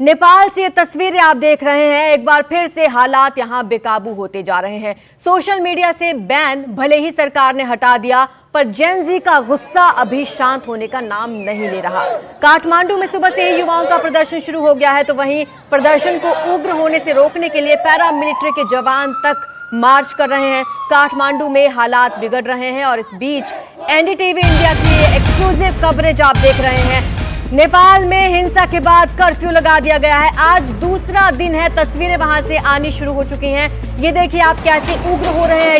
नेपाल से ये तस्वीरें आप देख रहे हैं। एक बार फिर से हालात यहां बेकाबू होते जा रहे हैं। सोशल मीडिया से बैन भले ही सरकार ने हटा दिया, पर जेन-ज़ी का गुस्सा अभी शांत होने का नाम नहीं ले रहा। काठमांडू में सुबह से ही युवाओं का प्रदर्शन शुरू हो गया है, तो वहीं प्रदर्शन को उग्र होने से रोकने के लिए पैरामिलिट्री के जवान तक मार्च कर रहे हैं। काठमांडू में हालात बिगड़ रहे हैं और इस बीच एनडीटीवी इंडिया की एक्सक्लूसिव कवरेज आप देख रहे हैं। नेपाल में हिंसा के बाद कर्फ्यू लगा दिया गया है। आज दूसरा दिन है, तस्वीरें वहां से आनी शुरू हो चुकी हैं। ये देखिए आप कैसे उग्र हो रहे हैं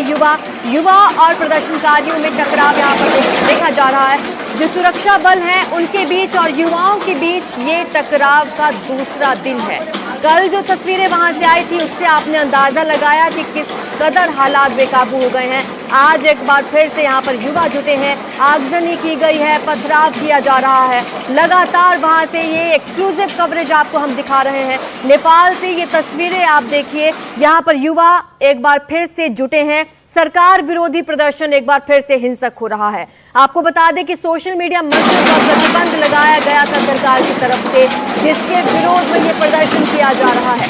युवा और प्रदर्शनकारियों में टकराव यहाँ पर देखा जा रहा है। जो सुरक्षा बल हैं उनके बीच और युवाओं के बीच ये टकराव का दूसरा दिन है। कल जो तस्वीरें वहां से आई थी उससे आपने अंदाजा लगाया कि किस कदर हालात बेकाबू हो गए हैं। आज एक बार फिर से यहाँ पर युवा जुटे हैं, आगजनी की गई है, पथराव किया जा रहा है। लगातार वहां से ये एक्सक्लूसिव कवरेज आपको हम दिखा रहे हैं। नेपाल से ये तस्वीरें आप देखिए, यहाँ पर युवा एक बार फिर से जुटे हैं। सरकार विरोधी प्रदर्शन एक बार फिर से हिंसक हो रहा है। आपको बता दें कि सोशल मीडिया मंचों पर प्रतिबंध लगाया गया था सरकार की तरफ से, जिसके विरोध में ये प्रदर्शन किया जा रहा है।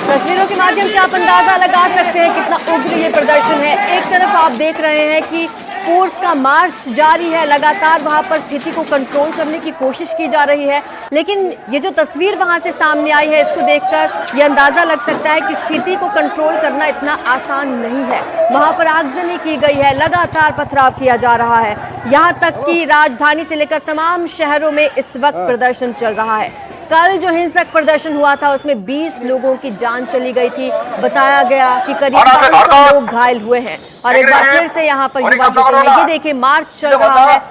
तस्वीरों के माध्यम से आप अंदाजा लगा सकते हैं कितना उग्र ये प्रदर्शन है। एक तरफ आप देख रहे हैं कि फोर्स का मार्च जारी है, लगातार वहां पर स्थिति को कंट्रोल करने की कोशिश की जा रही है, लेकिन ये जो तस्वीर वहां से सामने आई है इसको देखकर ये अंदाजा लग सकता है कि स्थिति को कंट्रोल करना इतना आसान नहीं है। वहां पर आगजनी की गई है, लगातार पथराव किया जा रहा है। यहाँ तक कि राजधानी से लेकर तमाम शहरों में इस वक्त प्रदर्शन चल रहा है। कल जो हिंसक प्रदर्शन हुआ था उसमें 20 लोगों की जान चली गई थी। बताया गया कि करीब 500 लोग घायल हुए हैं। और एक बार फिर से यहाँ पर युवा जुटे हैं। ये देखिए मार्च चल रहा है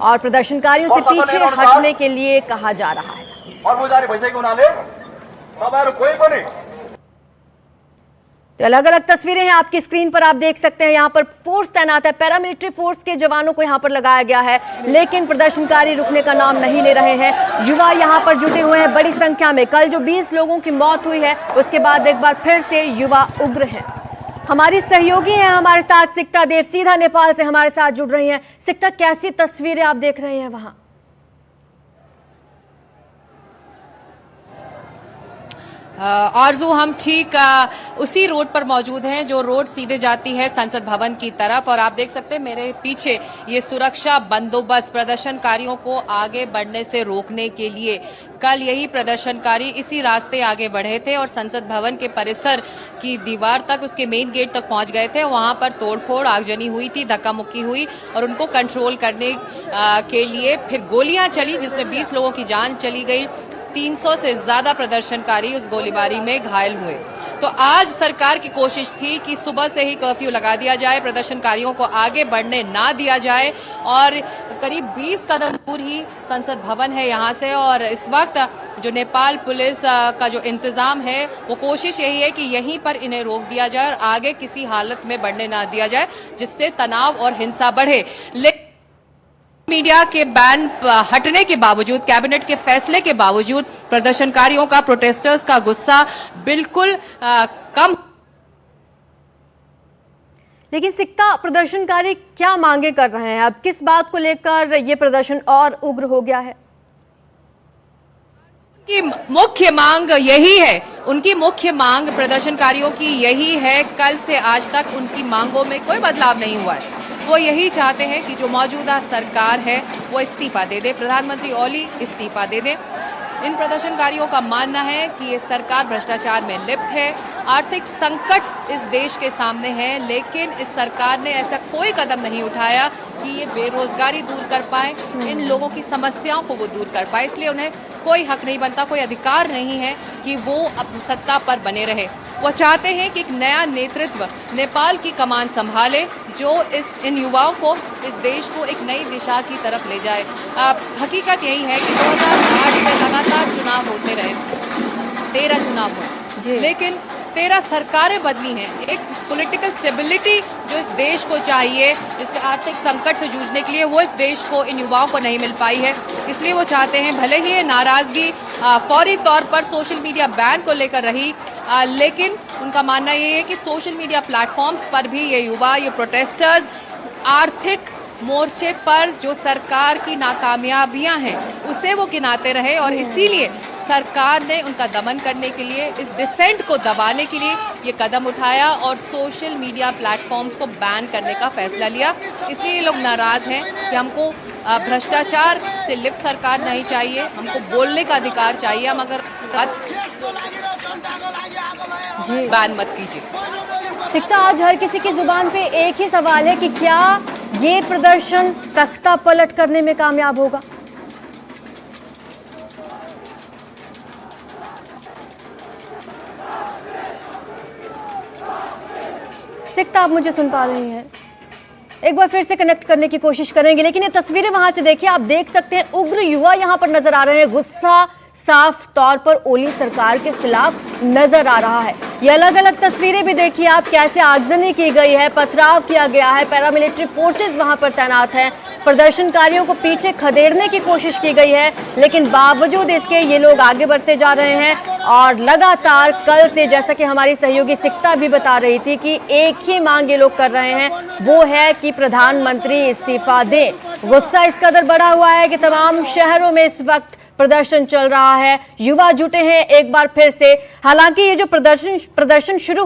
और प्रदर्शनकारियों से पीछे हटने के लिए कहा जा रहा है। तो अलग अलग तस्वीरें हैं आपकी स्क्रीन पर, आप देख सकते हैं। यहाँ पर फोर्स तैनात है, पैरामिलिट्री फोर्स के जवानों को यहाँ पर लगाया गया है, लेकिन प्रदर्शनकारी रुकने का नाम नहीं ले रहे हैं। युवा यहाँ पर जुटे हुए हैं बड़ी संख्या में। कल जो 20 लोगों की मौत हुई है उसके बाद एक बार फिर से युवा उग्र हैं। हमारी सहयोगी हैं हमारे साथ सिक्ता देव, सीधा नेपाल से हमारे साथ जुड़ रही हैं। सिक्ता, कैसी तस्वीरें आप देख रहे हैं वहाँ? आरजू, हम ठीक उसी रोड पर मौजूद हैं जो रोड सीधे जाती है संसद भवन की तरफ, और आप देख सकते हैं मेरे पीछे ये सुरक्षा बंदोबस्त प्रदर्शनकारियों को आगे बढ़ने से रोकने के लिए। कल यही प्रदर्शनकारी इसी रास्ते आगे बढ़े थे और संसद भवन के परिसर की दीवार तक, उसके मेन गेट तक पहुंच गए थे। वहां पर तोड़फोड़, आगजनी हुई थी, धक्का मुक्की हुई और उनको कंट्रोल करने के लिए फिर गोलियां चली, जिसमें 20 लोगों की जान चली गई। 300 से ज्यादा प्रदर्शनकारी उस गोलीबारी में घायल हुए। तो आज सरकार की कोशिश थी कि सुबह से ही कर्फ्यू लगा दिया जाए, प्रदर्शनकारियों को आगे बढ़ने ना दिया जाए, और करीब 20 कदम दूर ही संसद भवन है यहाँ से। और इस वक्त जो नेपाल पुलिस का जो इंतजाम है वो कोशिश यही है कि यहीं पर इन्हें रोक दिया जाए और आगे किसी हालत में बढ़ने ना दिया जाए, जिससे तनाव और हिंसा बढ़े। मीडिया के बैन हटने के बावजूद, कैबिनेट के फैसले के बावजूद प्रदर्शनकारियों का, प्रोटेस्टर्स का गुस्सा बिल्कुल कम। लेकिन सिक्ता, प्रदर्शनकारी क्या मांगे कर रहे हैं? अब किस बात को लेकर ये प्रदर्शन और उग्र हो गया है? उनकी मुख्य मांग यही है, उनकी मुख्य मांग प्रदर्शनकारियों की यही है। कल से आज तक उनकी मांगों में कोई बदलाव नहीं हुआ है। वो यही चाहते हैं कि जो मौजूदा सरकार है वो इस्तीफा दे दे, प्रधानमंत्री ओली इस्तीफा दे दे। इन प्रदर्शनकारियों का मानना है कि ये सरकार भ्रष्टाचार में लिप्त है, आर्थिक संकट इस देश के सामने है, लेकिन इस सरकार ने ऐसा कोई कदम नहीं उठाया कि ये बेरोजगारी दूर कर पाए, इन लोगों की समस्याओं को वो दूर कर पाए। इसलिए उन्हें कोई हक नहीं बनता, कोई अधिकार नहीं है कि वो अपनी सत्ता पर बने रहे। वो चाहते हैं कि एक नया नेतृत्व नेपाल की कमान संभाले, जो इन युवाओं को, इस देश को एक नई दिशा की तरफ ले जाए। हकीकत यही है कि 2008 से लगातार चुनाव होते रहे, 13 चुनाव हुए, लेकिन 13 सरकारें बदली हैं। एक पॉलिटिकल स्टेबिलिटी जो इस देश को चाहिए, इसके आर्थिक संकट से जूझने के लिए, वो इस देश को, इन युवाओं को नहीं मिल पाई है। इसलिए वो चाहते हैं, भले ही ये नाराजगी फौरी तौर पर सोशल मीडिया बैन को लेकर रही, लेकिन उनका मानना ये है कि सोशल मीडिया प्लेटफॉर्म्स पर भी ये युवा, ये प्रोटेस्टर्स आर्थिक मोर्चे पर जो सरकार की नाकामयाबियां हैं उसे वो गिनाते रहे और इसीलिए सरकार ने उनका दमन करने के लिए, इस डिसेंट को दबाने के लिए ये कदम उठाया और सोशल मीडिया प्लेटफॉर्म्स को बैन करने का फैसला लिया। इसलिए ये लोग नाराज़ हैं कि हमको भ्रष्टाचार से लिप्त सरकार नहीं चाहिए, हमको बोलने का अधिकार चाहिए, हम अगर बैन मत कीजिए। सिक्ता, आज हर किसी की जुबान पे एक ही सवाल है कि क्या ये प्रदर्शन तख्ता पलट करने में कामयाब होगा? सिक्ता, आप मुझे सुन पा रही हैं? एक बार फिर से कनेक्ट करने की कोशिश करेंगे, लेकिन ये तस्वीरें वहां से देखिए, आप देख सकते हैं उग्र युवा यहां पर नजर आ रहे हैं। गुस्सा साफ तौर पर ओली सरकार के खिलाफ नजर आ रहा है। ये अलग अलग तस्वीरें भी देखिए आप, कैसे आगजनी की गई है, पथराव किया गया है, पैरामिलिट्री फोर्सेस वहां पर तैनात हैं, प्रदर्शनकारियों को पीछे खदेड़ने की कोशिश की गई है, लेकिन बावजूद इसके ये लोग आगे बढ़ते जा रहे हैं। और लगातार कल से, जैसा कि हमारी सहयोगी सिक्ता भी बता रही थी, कि एक ही मांग ये लोग कर रहे हैं, वो है कि प्रधानमंत्री इस्तीफा दें। गुस्सा इस कदर बढ़ा हुआ है कि तमाम शहरों में इस वक्त प्रदर्शन चल रहा है, युवा जुटे हैं एक बार फिर से। हालांकि ये जो प्रदर्शन शुरू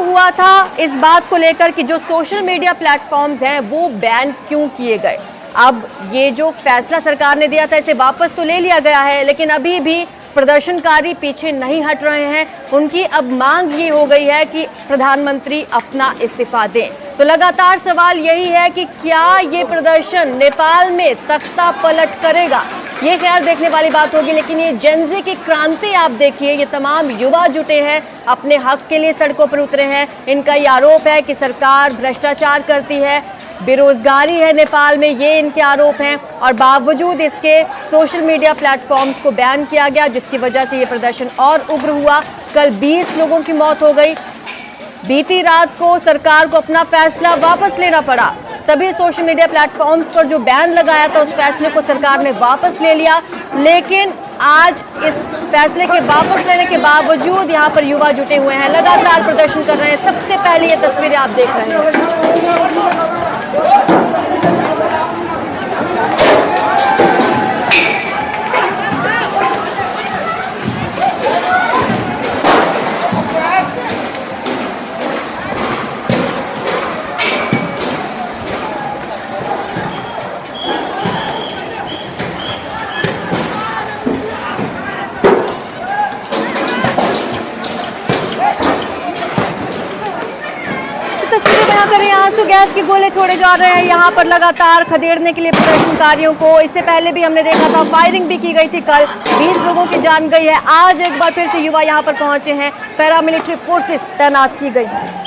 हुआ था इस बात को लेकर कि जो सोशल मीडिया प्लेटफॉर्म्स हैं वो बैन क्यों किए गए। अब ये जो फैसला सरकार ने दिया था इसे वापस तो ले लिया गया है, लेकिन अभी भी प्रदर्शनकारी पीछे नहीं हट रहे हैं। उनकी अब मांग ये हो गई है कि प्रधानमंत्री अपना इस्तीफा दें। तो लगातार सवाल यही है कि क्या ये प्रदर्शन नेपाल में तख्ता पलट करेगा? ये खैर देखने वाली बात होगी, लेकिन ये जेनजी की क्रांति आप देखिए, ये तमाम युवा जुटे हैं, अपने हक के लिए सड़कों पर उतरे हैं। इनका ये आरोप है कि सरकार भ्रष्टाचार करती है, बेरोजगारी है नेपाल में, ये इनके आरोप हैं। और बावजूद इसके सोशल मीडिया प्लेटफॉर्म्स को बैन किया गया, जिसकी वजह से ये प्रदर्शन और उग्र हुआ। कल 20 लोगों की मौत हो गई। बीती रात को सरकार को अपना फैसला वापस लेना पड़ा। सभी सोशल मीडिया प्लेटफॉर्म्स पर जो बैन लगाया था उस फैसले को सरकार ने वापस ले लिया, लेकिन आज इस फैसले के वापस लेने के बावजूद यहाँ पर युवा जुटे हुए हैं, लगातार प्रदर्शन कर रहे हैं। सबसे पहले ये तस्वीरें आप देख रहे हैं। करें, आंसू गैस के गोले छोड़े जा रहे हैं यहाँ पर लगातार खदेड़ने के लिए प्रदर्शनकारियों को। इससे पहले भी हमने देखा था, फायरिंग भी की गई थी। कल 20 लोगों की जान गई है। आज एक बार फिर से युवा यहाँ पर पहुंचे हैं, पैरामिलिट्री फोर्सेस तैनात की गई है।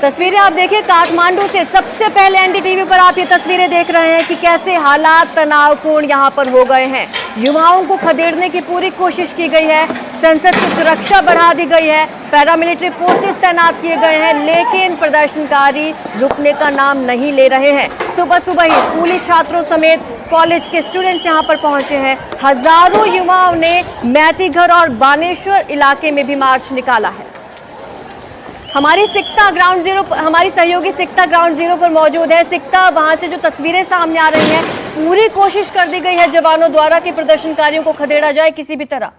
तस्वीरें आप देखिए काठमांडू से। सबसे पहले एनडीटीवी पर आप ये तस्वीरें देख रहे हैं कि कैसे हालात तनावपूर्ण यहाँ पर हो गए हैं। युवाओं को खदेड़ने की पूरी कोशिश की गई है, संसद की सुरक्षा बढ़ा दी गई है, पैरामिलिट्री फोर्सेस तैनात किए गए हैं, लेकिन प्रदर्शनकारी रुकने का नाम नहीं ले रहे हैं। सुबह सुबह ही स्कूली छात्रों समेत कॉलेज के स्टूडेंट्स यहाँ पर पहुंचे हैं। हजारों युवाओं ने मैतीघर और बानेश्वर इलाके में भी मार्च निकाला है। हमारी सहयोगी सिक्ता ग्राउंड जीरो पर मौजूद है। सिक्ता, वहां से जो तस्वीरें सामने आ रही हैं, पूरी कोशिश कर दी गई है जवानों द्वारा कि प्रदर्शनकारियों को खदेड़ा जाए किसी भी तरह।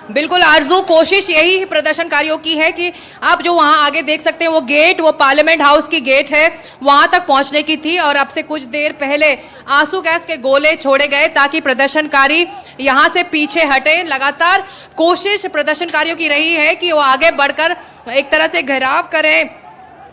बिल्कुल आरजू, कोशिश यही प्रदर्शनकारियों की है कि आप जो वहां आगे देख सकते हैं वो गेट, वो पार्लियामेंट हाउस की गेट है, वहां तक पहुंचने की थी और अब से कुछ देर पहले आंसू गैस के गोले छोड़े गए ताकि प्रदर्शनकारी यहां से पीछे हटे। लगातार कोशिश प्रदर्शनकारियों की रही है कि वो आगे बढ़कर एक तरह से घेराव करें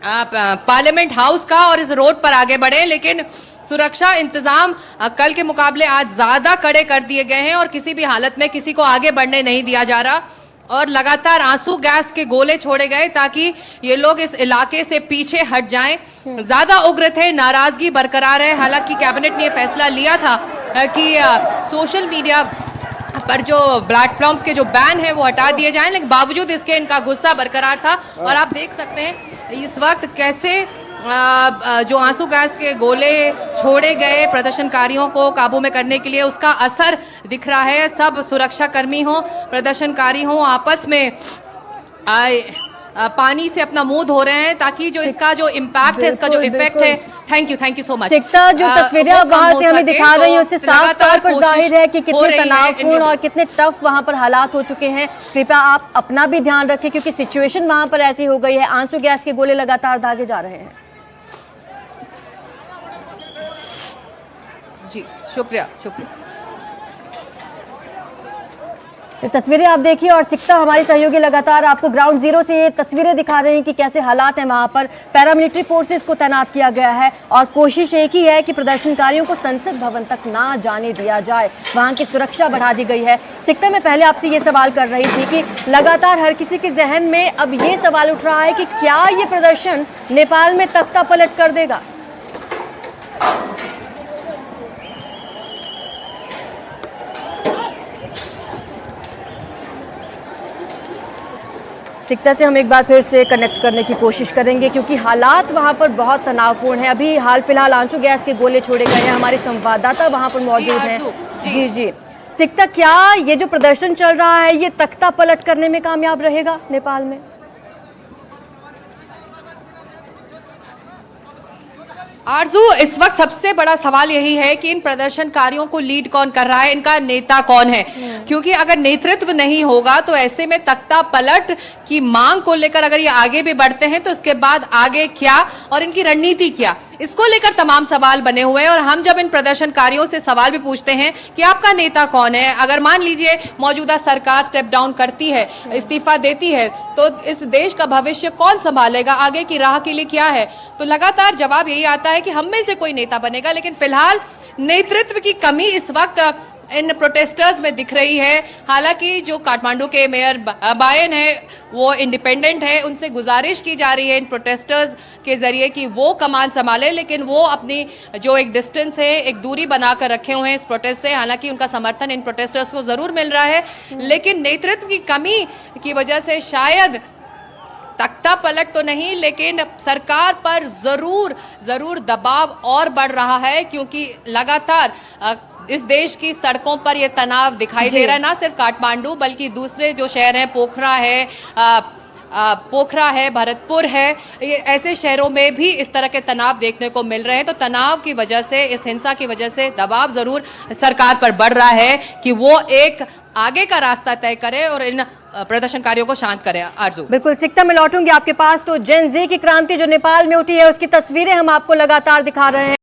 पार्लियामेंट हाउस का और इस रोड पर आगे बढ़े, लेकिन सुरक्षा इंतजाम कल के मुकाबले आज ज्यादा कड़े कर दिए गए हैं और किसी भी हालत में किसी को आगे बढ़ने नहीं दिया जा रहा। और लगातार आंसू गैस के गोले छोड़े गए ताकि ये लोग इस इलाके से पीछे हट जाएं। ज्यादा उग्र थे, नाराजगी बरकरार है। हालांकि कैबिनेट ने यह फैसला लिया था कि सोशल मीडिया पर जो प्लेटफॉर्म्स के जो बैन है वो हटा दिए जाएं, लेकिन बावजूद इसके इनका गुस्सा बरकरार था। और आप देख सकते हैं इस वक्त कैसे जो आंसू गैस के गोले छोड़े गए प्रदर्शनकारियों को काबू में करने के लिए, उसका असर दिख रहा है। सब सुरक्षा कर्मी हों, प्रदर्शनकारी हों, आपस में पानी से अपना मुंह धो रहे हैं ताकि जो इसका जो इम्पैक्ट है, इसका जो इफेक्ट है। Thank you so much. सिकता, जो तस्वीरें आप वहां से हमें दिखा रही हैं उससे साफ तौर पर जाहिर है कि कितने तनावपूर्ण और कितने टफ वहां पर हालात हो चुके हैं। कृपया आप अपना भी ध्यान रखें क्योंकि सिचुएशन वहां पर ऐसी हो गई है। आंसू गैस के गोले लगातार दागे जा रहे हैं। जी शुक्रिया। ये तस्वीरें आप देखिए और सिकता हमारी सहयोगी लगातार आपको ग्राउंड जीरो से ये तस्वीरें दिखा रहे हैं कि कैसे हालात हैं वहां पर। पैरामिलिट्री फोर्सेस को तैनात किया गया है और कोशिश एक ही है कि प्रदर्शनकारियों को संसद भवन तक ना जाने दिया जाए। वहां की सुरक्षा बढ़ा दी गई है। सिकता, मैं पहले आपसे ये सवाल कर रही थी कि लगातार हर किसी के जहन में अब ये सवाल उठ रहा है कि क्या ये प्रदर्शन नेपाल में तख्ता पलट कर देगा? सिकता से हम एक बार फिर से कनेक्ट करने की कोशिश करेंगे क्योंकि हालात वहां पर बहुत तनावपूर्ण है। अभी हाल फिलहाल आंसू गैस के गोले छोड़े गए हैं। हमारे संवाददाता वहां पर मौजूद हैं। जी सिकता, क्या ये जो प्रदर्शन चल रहा है ये तख्ता पलट करने में कामयाब रहेगा नेपाल में? आरजू, इस वक्त सबसे बड़ा सवाल यही है कि इन प्रदर्शनकारियों को लीड कौन कर रहा है, इनका नेता कौन है। क्योंकि अगर नेतृत्व नहीं होगा तो ऐसे में तख्ता पलट की मांग को लेकर अगर ये आगे भी बढ़ते हैं तो इसके बाद आगे क्या और इनकी रणनीति क्या, इसको लेकर तमाम सवाल बने हुए हैं। और हम जब इन प्रदर्शनकारियों से सवाल भी पूछते हैं कि आपका नेता कौन है, अगर मान लीजिए मौजूदा सरकार स्टेप डाउन करती है, इस्तीफा देती है, तो इस देश का भविष्य कौन संभालेगा, आगे की राह के लिए क्या है, तो लगातार जवाब यही आता है कि हम में से कोई नेता बनेगा। लेकिन फिलहाल नेतृत्व की कमी इस वक्त इन प्रोटेस्टर्स में दिख रही है। हालांकि जो काठमांडू के मेयर बायन है वो इंडिपेंडेंट है, उनसे गुजारिश की जा रही है इन प्रोटेस्टर्स के जरिए कि वो कमान संभाले, लेकिन वो अपनी जो एक डिस्टेंस है, एक दूरी बनाकर रखे हुए हैं इस प्रोटेस्ट से। हालांकि उनका समर्थन इन प्रोटेस्टर्स को जरूर मिल रहा है, लेकिन नेतृत्व की कमी की वजह से शायद तख्ता पलट तो नहीं, लेकिन सरकार पर जरूर दबाव और बढ़ रहा है। क्योंकि लगातार इस देश की सड़कों पर यह तनाव दिखाई दे रहा है, ना सिर्फ काठमांडू बल्कि दूसरे जो शहर हैं, पोखरा है, भरतपुर है, ये ऐसे शहरों में भी इस तरह के तनाव देखने को मिल रहे हैं। तो तनाव की वजह से, इस हिंसा की वजह से दबाव जरूर सरकार पर बढ़ रहा है कि वो एक आगे का रास्ता तय करे और इन प्रदर्शनकारियों को शांत करे। आरजू, बिल्कुल सिकता, मैं लौटूंगी आपके पास। तो जेन जी की क्रांति जो नेपाल में उठी है उसकी तस्वीरें हम आपको लगातार दिखा रहे हैं।